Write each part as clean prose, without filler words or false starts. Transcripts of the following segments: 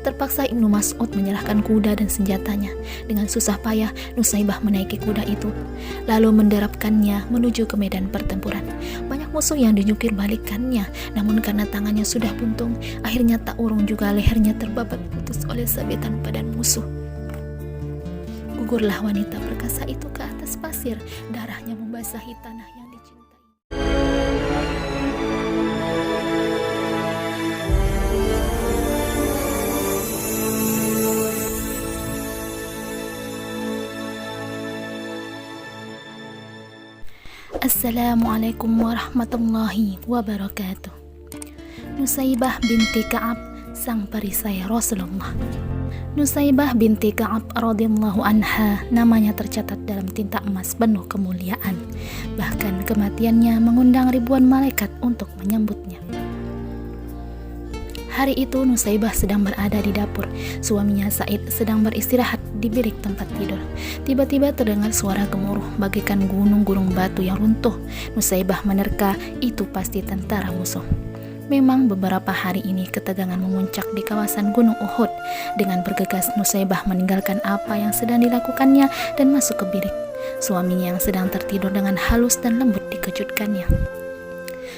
Terpaksa Ibnu Mas'ud menyerahkan kuda dan senjatanya. Dengan susah payah Nusaibah menaiki kuda itu, lalu menderapkannya menuju ke medan pertempuran. Banyak musuh yang dijungkir balikannya, namun karena tangannya sudah buntung, akhirnya tak urung juga lehernya terbabat putus oleh sabetan badan musuh. Gugurlah wanita perkasa itu ke atas pasir, darahnya membasahi tanah yang dicintai. Assalamualaikum warahmatullahi wabarakatuh. Nusaibah binti Ka'ab, sang perisai Rasulullah. Nusaibah binti Ka'ab radhiyallahu anha namanya tercatat dalam tinta emas penuh kemuliaan. Bahkan kematiannya mengundang ribuan malaikat untuk menyambutnya. Hari itu Nusaibah sedang berada di dapur. Suaminya Said sedang beristirahat di bilik tempat tidur. Tiba-tiba terdengar suara gemuruh bagaikan gunung-gunung batu yang runtuh. Nusaibah menerka itu pasti tentara musuh. Memang beberapa hari ini ketegangan memuncak di kawasan Gunung Uhud. Dengan bergegas Nusaibah meninggalkan apa yang sedang dilakukannya dan masuk ke bilik. Suaminya yang sedang tertidur dengan halus dan lembut dikejutkannya.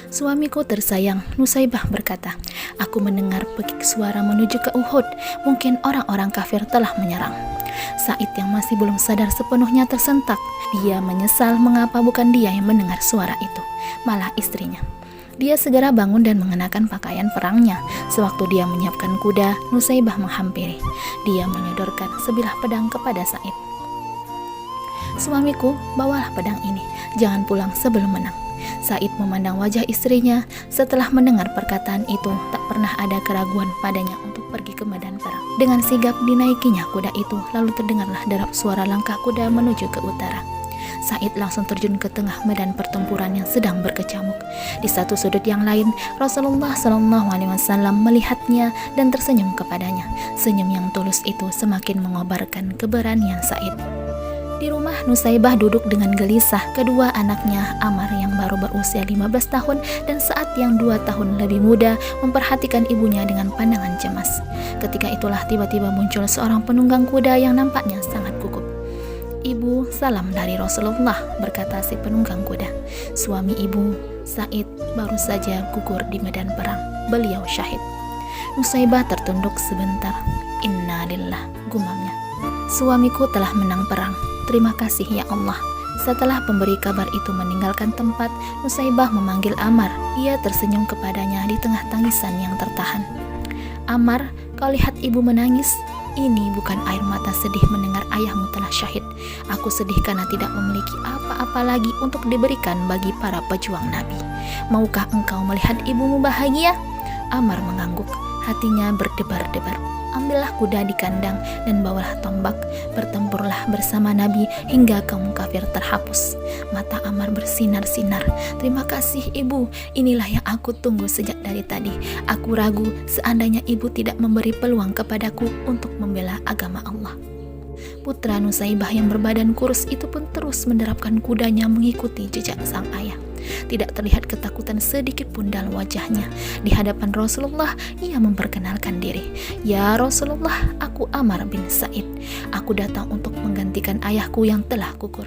"Suamiku tersayang," Nusaibah berkata, "aku mendengar pekik suara menuju ke Uhud. Mungkin orang-orang kafir telah menyerang." Said yang masih belum sadar sepenuhnya tersentak. Dia menyesal mengapa bukan dia yang mendengar suara itu, malah istrinya. Dia segera bangun dan mengenakan pakaian perangnya. Sewaktu dia menyiapkan kuda, Nusaibah menghampiri. Dia menyodorkan sebilah pedang kepada Said. "Suamiku, bawalah pedang ini. Jangan pulang sebelum menang." Said memandang wajah istrinya. Setelah mendengar perkataan itu, tak pernah ada keraguan padanya untuk pergi ke medan perang. Dengan sigap dinaikinya kuda itu, lalu terdengarlah derap suara langkah kuda menuju ke utara. Said langsung terjun ke tengah medan pertempuran yang sedang berkecamuk. Di satu sudut yang lain, Rasulullah SAW melihatnya dan tersenyum kepadanya. Senyum yang tulus itu semakin mengobarkan keberanian Said. Di rumah, Nusaibah duduk dengan gelisah. Kedua anaknya, Ammar yang baru berusia 15 tahun dan Sa'ad yang 2 tahun lebih muda, memperhatikan ibunya dengan pandangan cemas. Ketika itulah tiba-tiba muncul seorang penunggang kuda yang nampaknya sangat gugup. "Ibu, salam dari Rasulullah," berkata si penunggang kuda. Suami ibu, Said, baru saja gugur di medan perang. Beliau syahid. Nusaibah tertunduk sebentar. "Inna lillah," gumamnya. "Suamiku telah menang perang. Terima kasih ya Allah." Setelah pemberi kabar itu meninggalkan tempat, Nusaibah memanggil Ammar. Ia tersenyum kepadanya di tengah tangisan yang tertahan. "Ammar, kau lihat ibu menangis? Ini bukan air mata sedih mendengar ayahmu telah syahid. Aku sedih karena tidak memiliki apa-apa lagi untuk diberikan bagi para pejuang Nabi. Maukah engkau melihat ibumu bahagia?" Ammar mengangguk, hatinya berdebar-debar. "Ambillah kuda di kandang dan bawalah tombak. Bertempurlah bersama Nabi hingga kaum kafir terhapus." Mata Ammar bersinar-sinar. "Terima kasih ibu, inilah yang aku tunggu sejak dari tadi. Aku ragu seandainya ibu tidak memberi peluang kepadaku untuk membela agama Allah." Putra Nusaibah yang berbadan kurus itu pun terus menderapkan kudanya mengikuti jejak sang ayah. Tidak terlihat ketakutan sedikit pun dalam wajahnya. Di hadapan Rasulullah, ia memperkenalkan diri. "Ya Rasulullah, aku Ammar bin Said. Aku datang untuk menggantikan ayahku yang telah gugur."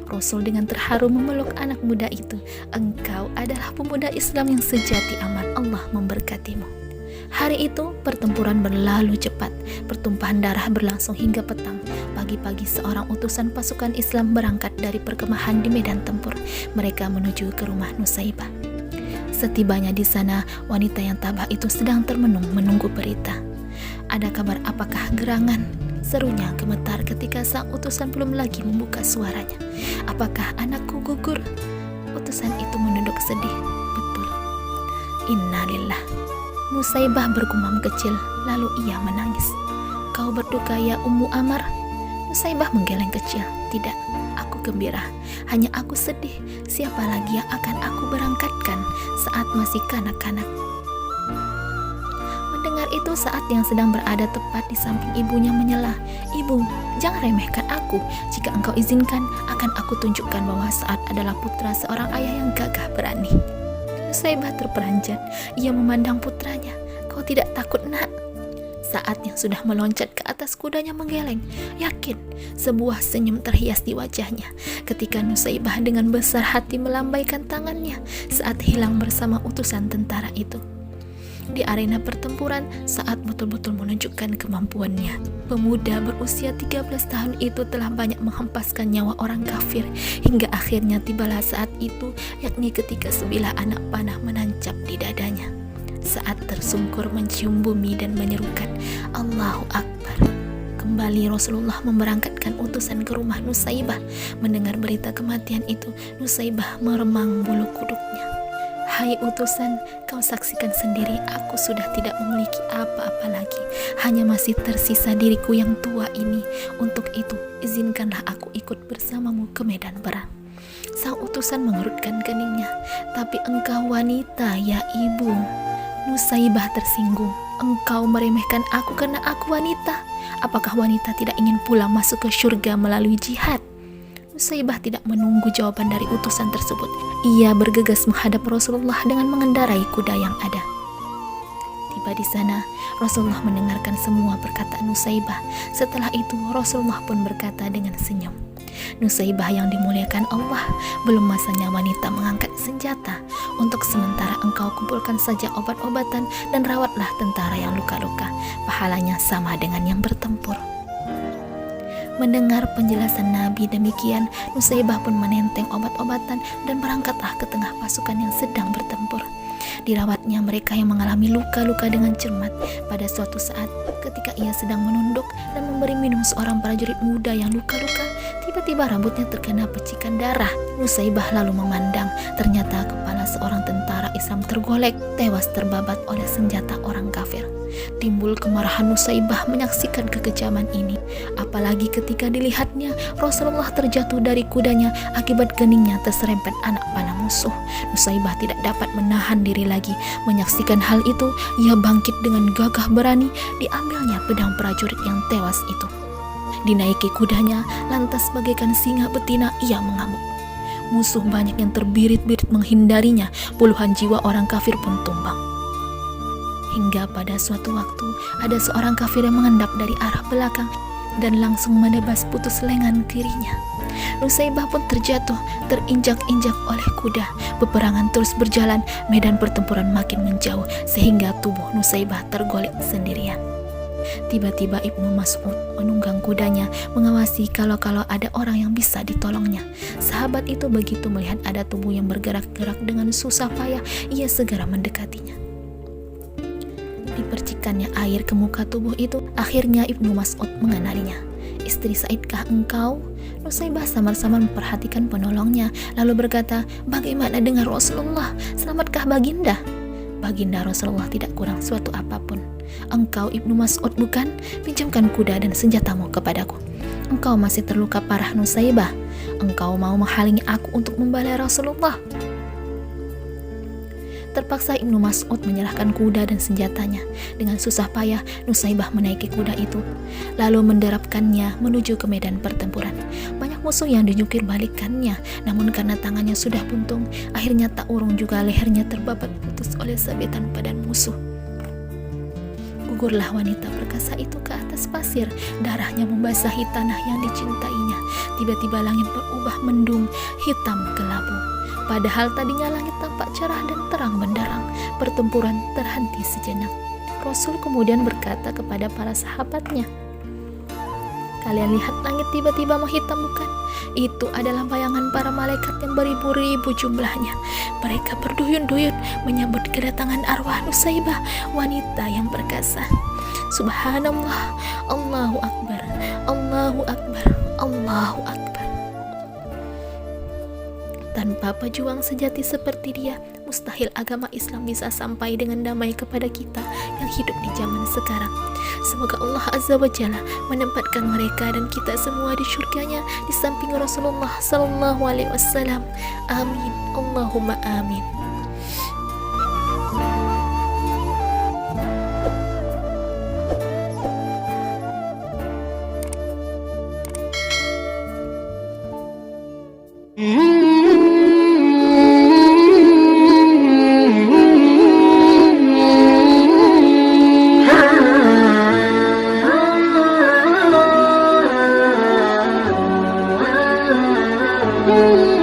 Rasul dengan terharu memeluk anak muda itu. "Engkau adalah pemuda Islam yang sejati, Ammar. Allah memberkatimu." Hari itu pertempuran berlalu cepat. Pertumpahan darah berlangsung hingga petang. Pagi-pagi seorang utusan pasukan Islam berangkat dari perkemahan di medan tempur. Mereka menuju ke rumah Nusaibah. Setibanya di sana, wanita yang tabah itu sedang termenung menunggu berita. "Ada kabar apakah gerangan?" serunya gemetar ketika sang utusan belum lagi membuka suaranya. "Apakah anakku gugur?" Utusan itu menunduk sedih. "Betul." "Innalillah." Nusaibah bergumam kecil, lalu ia menangis. "Kau berduka ya Ummu Ammar?" Nusaibah menggeleng kecil. "Tidak, aku gembira. Hanya aku sedih. Siapa lagi yang akan aku berangkatkan saat masih kanak-kanak?" Mendengar itu, Sa'ad yang sedang berada tepat di samping ibunya menyela. "Ibu, jangan remehkan aku. Jika engkau izinkan, akan aku tunjukkan bahwa Sa'ad adalah putra seorang ayah yang gagah berani." Nusaibah terperanjat. Ia memandang putranya. "Kau tidak takut, nak?" Saatnya sudah meloncat ke atas kudanya menggeleng, yakin sebuah senyum terhias di wajahnya ketika Nusaibah dengan besar hati melambaikan tangannya saat hilang bersama utusan tentara itu. Di arena pertempuran saat betul-betul menunjukkan kemampuannya. Pemuda berusia 13 tahun itu telah banyak menghempaskan nyawa orang kafir hingga akhirnya tibalah saat itu, yakni ketika sebilah anak panah menancap di dadanya. Saat tersungkur mencium bumi dan menyerukan Allahu Akbar. Kembali Rasulullah memberangkatkan utusan ke rumah Nusaibah. Mendengar berita kematian itu, Nusaibah meremang bulu kuduknya. Hai utusan, kau saksikan sendiri aku sudah tidak memiliki apa-apa lagi. Hanya masih tersisa diriku yang tua ini. Untuk itu, izinkanlah aku ikut bersamamu ke medan perang. Sang utusan mengerutkan keningnya. Tapi engkau wanita ya ibu. Nusaibah tersinggung. Engkau meremehkan aku karena aku wanita. Apakah wanita tidak ingin pulang masuk ke surga melalui jihad? Nusaibah tidak menunggu jawaban dari utusan tersebut. Ia bergegas menghadap Rasulullah dengan mengendarai kuda yang ada. Tiba di sana, Rasulullah mendengarkan semua perkataan Nusaibah. Setelah itu, Rasulullah pun berkata dengan senyum, Nusaibah yang dimuliakan Allah, belum masanya wanita mengangkat senjata. Untuk sementara engkau kumpulkan saja obat-obatan dan rawatlah tentara yang luka-luka. Pahalanya sama dengan yang bertempur. Mendengar penjelasan Nabi demikian, Nusaibah pun menenteng obat-obatan dan berangkatlah ke tengah pasukan yang sedang bertempur. Dirawatnya mereka yang mengalami luka-luka dengan cermat. Pada suatu saat, ketika ia sedang menunduk dan memberi minum seorang prajurit muda yang luka-luka, tiba-tiba rambutnya terkena percikan darah. Nusaibah lalu memandang, ternyata kepala seorang tentara Islam tergolek, tewas terbabat oleh senjata orang kafir. Timbul kemarahan Nusaibah menyaksikan kekejaman ini, apalagi ketika dilihatnya Rasulullah terjatuh dari kudanya akibat keningnya terserempet anak panah musuh. Nusaibah tidak dapat menahan diri lagi. Menyaksikan hal itu, ia bangkit dengan gagah berani, diambilnya pedang prajurit yang tewas itu. Dinaiki kudanya, lantas bagaikan singa betina ia mengamuk. Musuh banyak yang terbirit-birit menghindarinya, puluhan jiwa orang kafir pun tumbang. Hingga pada suatu waktu, ada seorang kafir yang mengendap dari arah belakang dan langsung menebas putus lengan kirinya. Nusaibah pun terjatuh, terinjak-injak oleh kuda. Peperangan terus berjalan, medan pertempuran makin menjauh, sehingga tubuh Nusaibah tergolek sendirian. Tiba-tiba Ibnu Mas'ud menunggang kudanya, mengawasi kalau ada orang yang bisa ditolongnya. Sahabat itu begitu melihat ada tubuh yang bergerak-gerak dengan susah payah, ia segera mendekatinya. Dipercikannya air ke muka tubuh itu, akhirnya Ibnu Mas'ud mengenalinya. Istri Saidkah engkau? Nusaibah samar-samar memperhatikan penolongnya, lalu berkata, bagaimana dengan Rasulullah? Selamatkah baginda? Baginda Rasulullah tidak kurang suatu apapun. Engkau Ibnu Mas'ud bukan? Pinjamkan kuda dan senjatamu kepadaku. Engkau masih terluka parah Nusaibah. Engkau mau menghalangi aku untuk membela Rasulullah. Terpaksa Ibnu Mas'ud menyerahkan kuda dan senjatanya. Dengan susah payah, Nusaibah menaiki kuda itu, lalu menderapkannya menuju ke medan pertempuran. Banyak musuh yang dijungkir balikannya, namun karena tangannya sudah buntung, akhirnya tak urung juga lehernya terbabat putus oleh sabetan badan musuh. Gugurlah wanita perkasa itu ke atas pasir, darahnya membasahi tanah yang dicintainya. Tiba-tiba langit berubah mendung, hitam kelabu. Padahal tadinya langit tampak cerah dan terang benderang. Pertempuran terhenti sejenak. Rasul kemudian berkata kepada para sahabatnya, kalian lihat langit tiba-tiba menghitam bukan? Itu adalah bayangan para malaikat yang beribu-ribu jumlahnya. Mereka berduyun-duyun menyambut kedatangan arwah Nusaibah, wanita yang perkasa. Subhanallah, Allahu Akbar, Allahu Akbar, Allahu Akbar. Tanpa pejuang sejati seperti dia, mustahil agama Islam bisa sampai dengan damai kepada kita yang hidup di zaman sekarang. Semoga Allah Azza wa Jalla menempatkan mereka dan kita semua di surganya di samping Rasulullah sallallahu alaihi wasallam. Amin. Allahumma amin. Mm-mm.